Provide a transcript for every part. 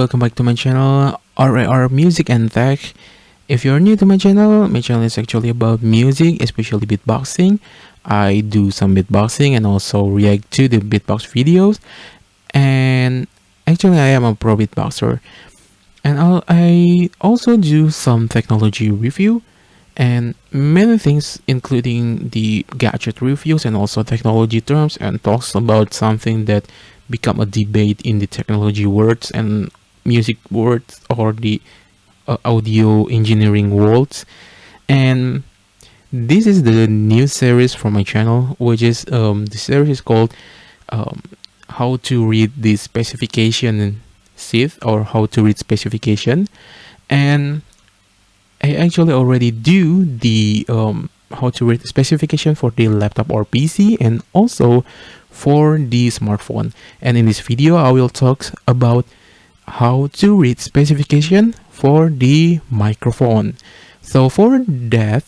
welcome back to my channel, R.A.R Music and Tech. If you're new to my channel is actually about music, especially beatboxing. I do some beatboxing and also react to the beatbox videos. And actually, I am a pro beatboxer. And I also do some technology review and many things, including the gadget reviews and also technology terms, and talks about something that become a debate in the technology words and music words or the audio engineering worlds. And this is the new series from my channel, which is the series is called um, how to read the specification sheet, or how to read specification. And I actually already do the how to read specification for the laptop or PC, and also for the smartphone. And in this video, I will talk about how to read specification for the microphone. So for that,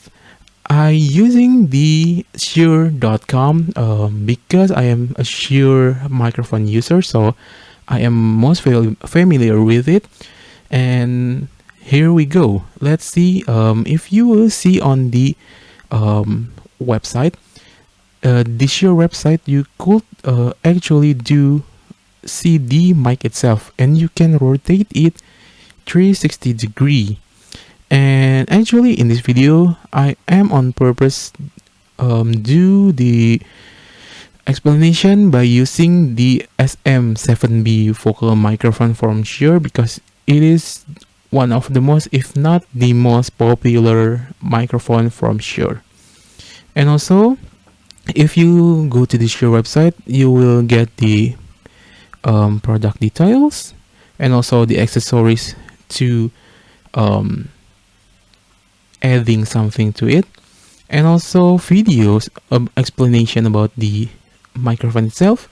I using the Shure.com because I am a Shure microphone user, so I am most familiar with it. And here we go. Let's see if you will see on the website, the Shure website, you could actually do see the mic itself, and you can rotate it 360 degree. And actually in this video I am on purpose do the explanation by using the SM7B vocal microphone from Shure, because it is one of the most, if not the most popular microphone from Shure. And also, if you go to the Shure website, you will get the product details and also the accessories to adding something to it, and also videos explanation about the microphone itself.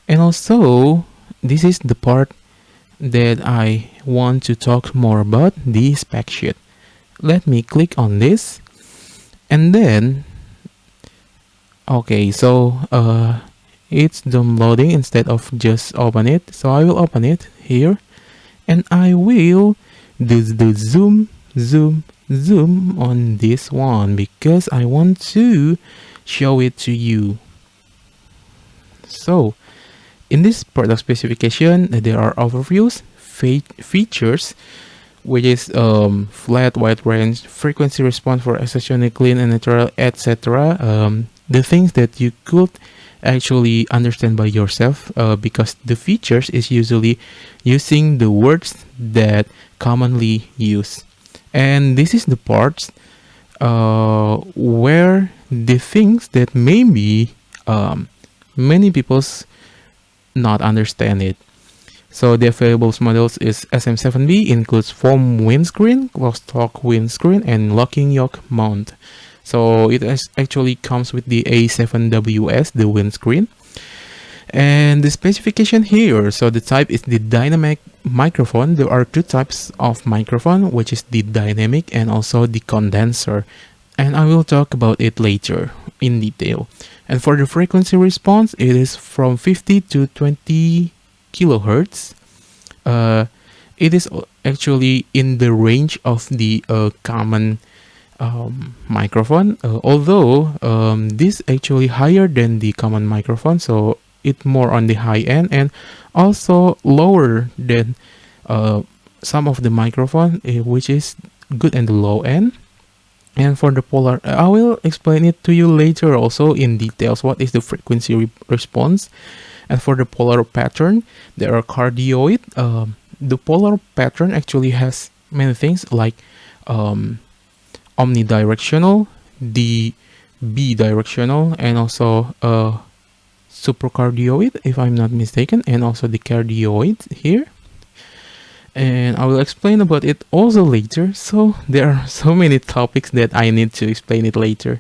And also, this is the part that I want to talk more about, the spec sheet. Let me click on this, and then okay, so it's downloading instead of just open it. So I will open it here, and I will do the zoom on this one because I want to show it to you. So in this product specification, there are overviews, features, which is flat, wide range, frequency response for exceptionally clean and natural, etc. The things that you could actually understand by yourself, because the features is usually using the words that commonly used. And this is the parts where the things that maybe many people's not understand it. So the available models is SM7B, includes foam windscreen, closed-talk windscreen, and locking yoke mount. So it actually comes with the A7WS, the windscreen. And the specification here, so the type is the dynamic microphone. There are two types of microphone, which is the dynamic and also the condenser. And I will talk about it later in detail. And for the frequency response, it is from 50 to 20 kilohertz. It is actually in the range of the common microphone, although this actually higher than the common microphone, so it more on the high end, and also lower than some of the microphone, which is good in the low end. And for the polar, I will explain it to you later also in details what is the frequency response. And for the polar pattern, there are cardioid. The polar pattern actually has many things like omnidirectional, the bidirectional, and also supracardioid, if I'm not mistaken, and also the cardioid here. And I will explain about it also later. So there are so many topics that I need to explain it later.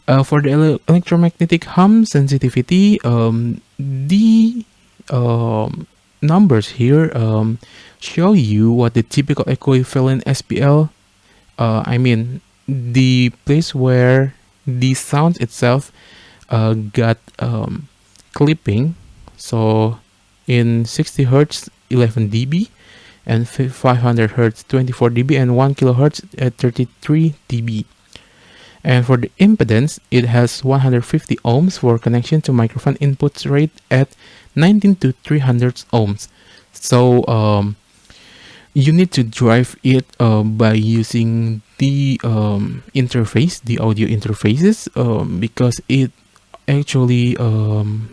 For the electromagnetic hum sensitivity, the numbers here show you what the typical equivalent SPL, I mean the place where the sound itself got clipping. So in 60 hertz 11 dB, and 500 hertz 24 dB, and 1 kilohertz at 33 dB. And for the impedance, it has 150 ohms for connection to microphone input rate at 19 to 300 ohms. So you need to drive it by using the interface, the audio interfaces, because it actually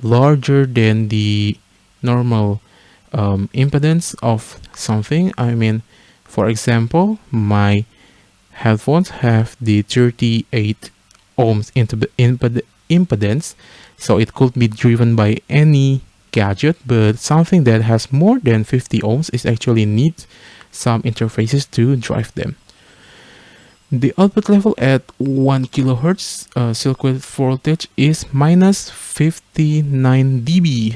larger than the normal impedance of something. I mean, for example, my headphones have the 38 ohms impedance, so it could be driven by any gadget, but something that has more than 50 ohms is actually needs some interfaces to drive them. The output level at 1 kilohertz circuit voltage is minus 59 dB,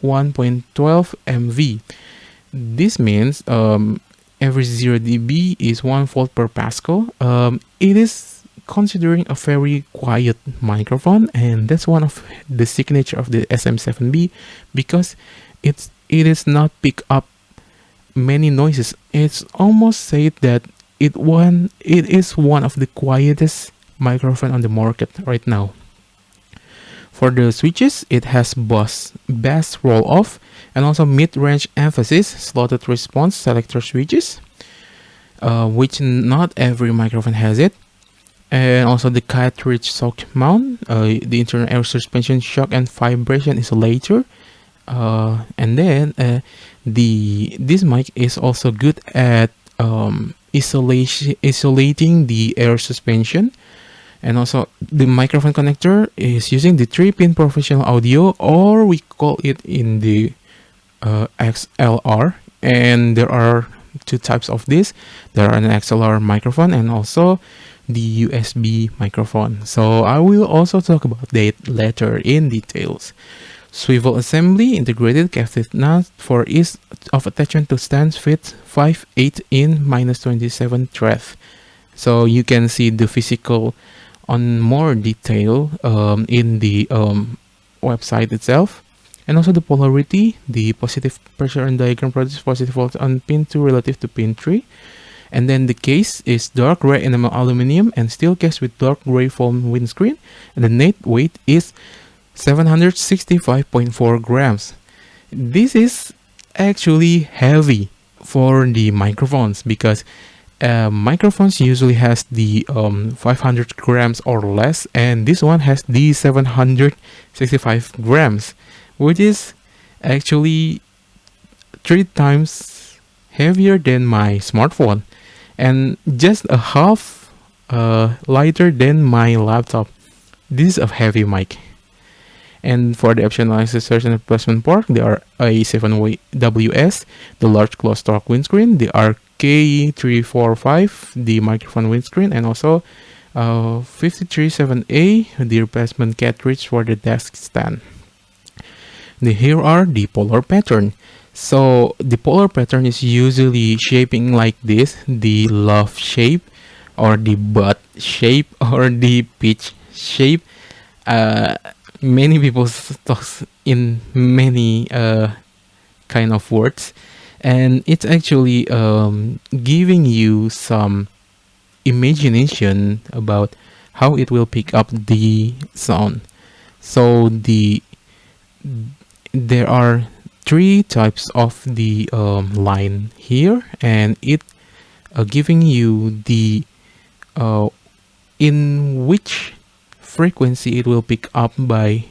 1.12 MV. This means every 0 dB is 1 volt per Pascal. It is considering a very quiet microphone, and that's one of the signature of the SM7B, because it is not pick up many noises. It's almost said that it is one of the quietest microphone on the market right now. For the switches, it has bass roll off and also mid-range emphasis slotted response selector switches, which not every microphone has it. And also the cartridge shock mount, the internal air suspension shock and vibration isolator, and then this mic is also good at isolating the air suspension. And also the microphone connector is using the 3-pin professional audio, or we call it in the XLR. And there are two types of this. There are an XLR microphone and also the USB microphone. So I will also talk about that later in details. Swivel assembly, integrated cathode nut for ease of attachment to stands, fit 5/8 in -27 thread. So you can see the physical on more detail in the website itself. And also the polarity, the positive pressure on diagram produces positive voltage on pin 2 relative to pin 3. And then the case is dark gray enamel aluminum and steel case with dark gray foam windscreen. And the net weight is 765.4 grams. This is actually heavy for the microphones, because microphones usually has the 500 grams or less, and this one has the 765 grams, which is actually 3 times heavier than my smartphone and just a half lighter than my laptop. This is a heavy mic. And for the optional accessories and replacement part, the RA7WS, the large closed torque windscreen, the RK345, the microphone windscreen, and also 537A, the replacement cartridge for the desk stand. Here are the polar pattern. So the polar pattern is usually shaping like this, the love shape or the butt shape or the peach shape. Many people talk in many kind of words, and it's actually giving you some imagination about how it will pick up the sound. So there are 3 types of the line here, and it giving you the in which frequency it will pick up by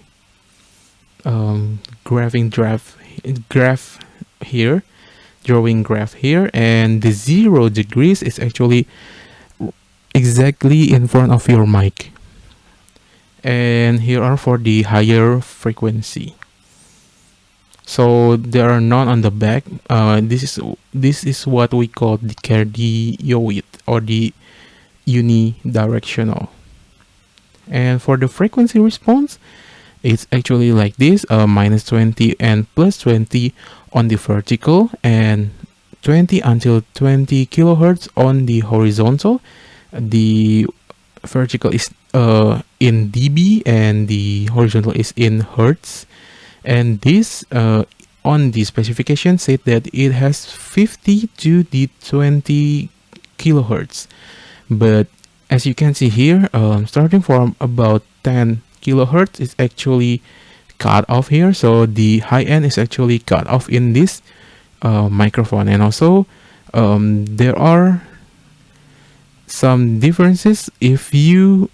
drawing graph here, and the 0 degrees is actually exactly in front of your mic, and here are for the higher frequency. So there are none on the back. This is what we call the cardioid or the unidirectional. And for the frequency response, it's actually like this, -20 and +20 on the vertical, and 20 until 20 kilohertz on the horizontal. The vertical is in dB and the horizontal is in hertz. And this on the specification said that it has 50 to the 20 kilohertz, but as you can see here, starting from about 10 kilohertz is actually cut off here, so the high end is actually cut off in this microphone. And also there are some differences if you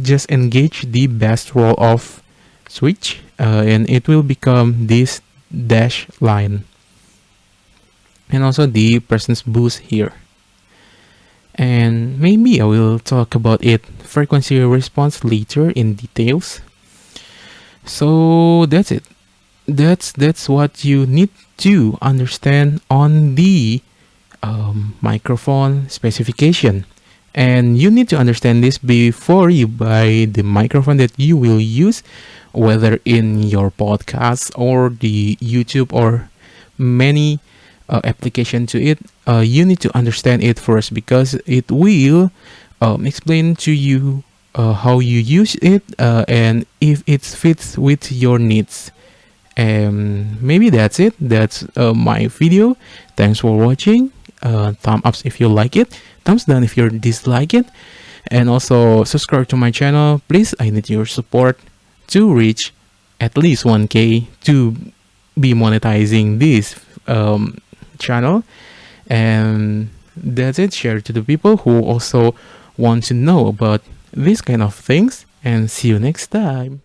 just engage the best roll off switch, and it will become this dash line, and also the presence boost here. And maybe I will talk about it frequency response later in details. So that's it. That's what you need to understand on the microphone specification. And you need to understand this before you buy the microphone that you will use, whether in your podcast or the YouTube or many application to it. You need to understand it first, because it will explain to you how you use it, and if it fits with your needs. And maybe that's it. That's my video. Thanks for watching. Thumb ups if you like it, thumbs down if you dislike it, and also subscribe to my channel. Please, I need your support to reach at least 1K to be monetizing this channel. And that's it. Share to the people who also want to know about this kind of things, and see you next time.